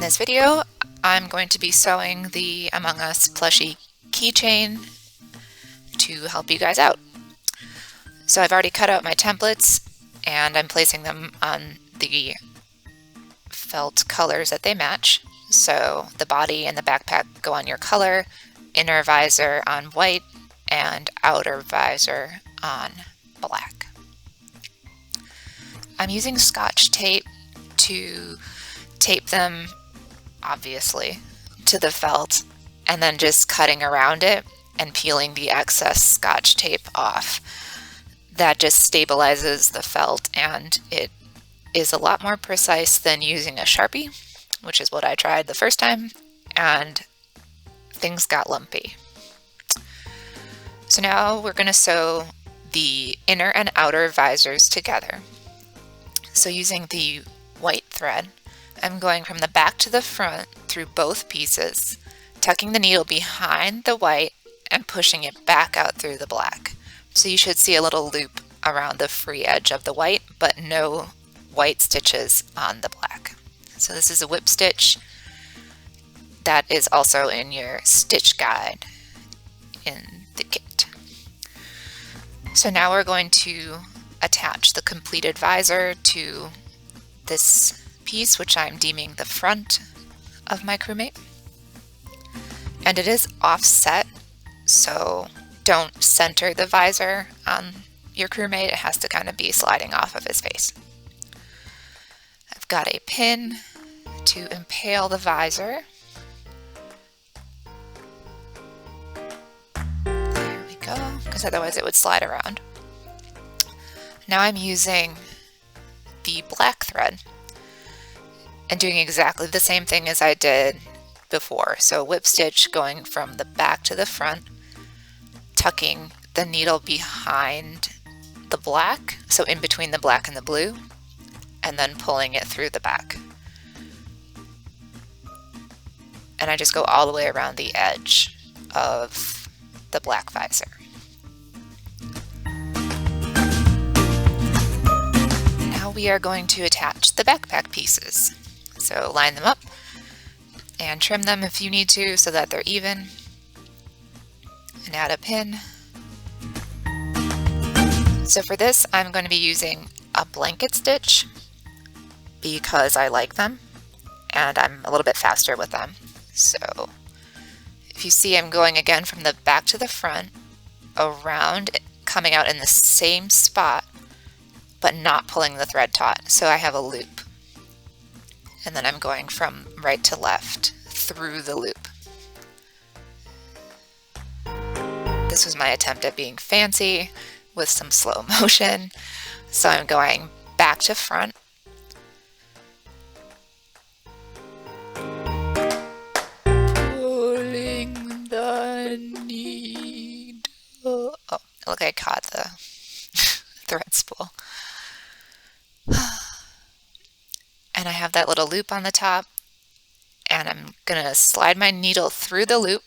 this video, I'm going to be sewing the Among Us plushie keychain to help you guys out. So I've already cut out my templates and I'm placing them on the felt colors that they match. So the body and the backpack go on your color, inner visor on white, and outer visor on black. I'm using Scotch tape to tape them, obviously, to the felt, and then just cutting around it and peeling the excess Scotch tape off. That just stabilizes the felt, and it is a lot more precise than using a Sharpie, which is what I tried the first time, and things got lumpy. So now we're going to sew the inner and outer visors together. So using the white thread, I'm going from the back to the front through both pieces, tucking the needle behind the white and pushing it back out through the black. So you should see a little loop around the free edge of the white, but no white stitches on the black. So this is a whip stitch that is also in your stitch guide in the kit. So now we're going to attach the completed visor to this piece, which I'm deeming the front of my crewmate. And it is offset, so don't center the visor on your crewmate. It has to kind of be sliding off of his face. I've got a pin to impale the visor. There we go, because otherwise it would slide around. Now I'm using the black thread and doing exactly the same thing as I did before. So whip stitch going from the back to the front, tucking the needle behind the black, so in between the black and the blue, and then pulling it through the back. And I just go all the way around the edge of the black visor. Now we are going to attach the backpack pieces. So line them up and trim them if you need to so that they're even, and add a pin. So for this, I'm going to be using a blanket stitch because I like them and I'm a little bit faster with them. So if you see, I'm going again from the back to the front, around, coming out in the same spot, but not pulling the thread taut. So I have a loop. And then I'm going from right to left through the loop. This was my attempt at being fancy with some slow motion. So I'm going back to front. Pulling the needle. Oh, look, I caught the thread spool. And I have that little loop on the top, and I'm going to slide my needle through the loop,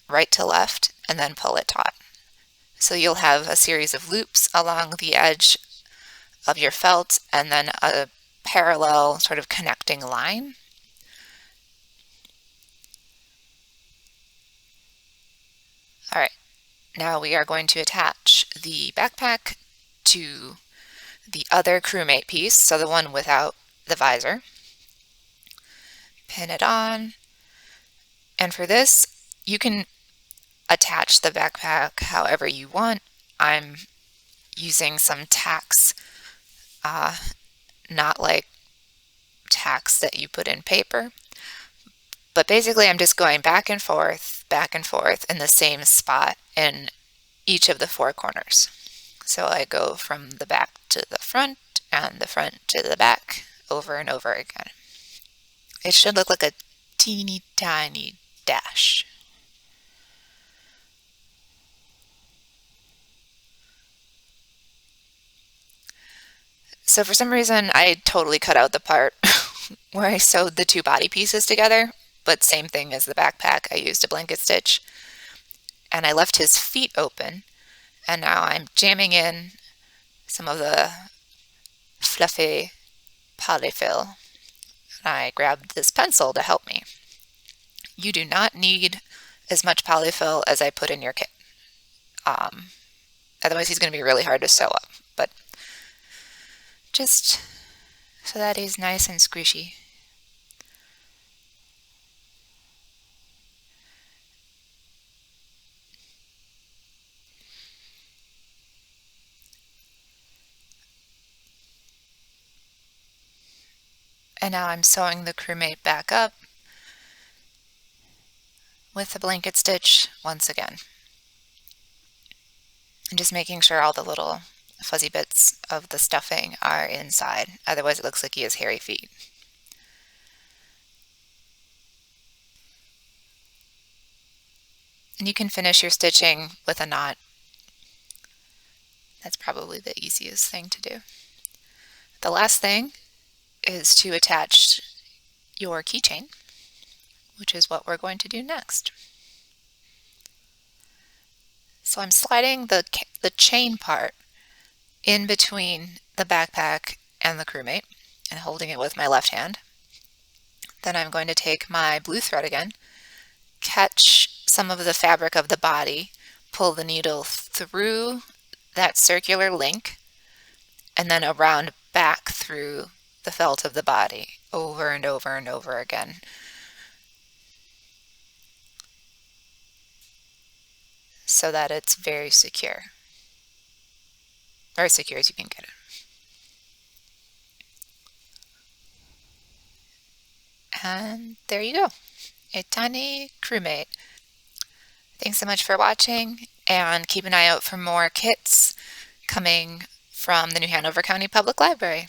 right to left, and then pull it taut. So you'll have a series of loops along the edge of your felt, and then a parallel sort of connecting line. All right, now we are going to attach the backpack to the other crewmate piece, so the one without the visor. Pin it on, and for this you can attach the backpack however you want. I'm using some tacks, not like tacks that you put in paper, but basically I'm just going back and forth in the same spot in each of the four corners. So I go from the back to the front and the front to the back over and over again. It should look like a teeny tiny dash. So for some reason I totally cut out the part where I sewed the two body pieces together, but same thing as the backpack, I used a blanket stitch and I left his feet open, and now I'm jamming in some of the fluffy polyfill. I grabbed this pencil to help me. You do not need as much polyfill as I put in your kit. Otherwise he's going to be really hard to sew up, but just so that he's nice and squishy. And now I'm sewing the crewmate back up with the blanket stitch once again. And just making sure all the little fuzzy bits of the stuffing are inside. Otherwise it looks like he has hairy feet. And you can finish your stitching with a knot. That's probably the easiest thing to do. The last thing is to attach your keychain, which is what we're going to do next. So I'm sliding the chain part in between the backpack and the crewmate and holding it with my left hand. Then I'm going to take my blue thread again, catch some of the fabric of the body, pull the needle through that circular link, and then around back through the felt of the body over and over and over again. So that it's very secure, or as secure as you can get it. And there you go, a tiny crewmate. Thanks so much for watching, and keep an eye out for more kits coming from the New Hanover County Public Library.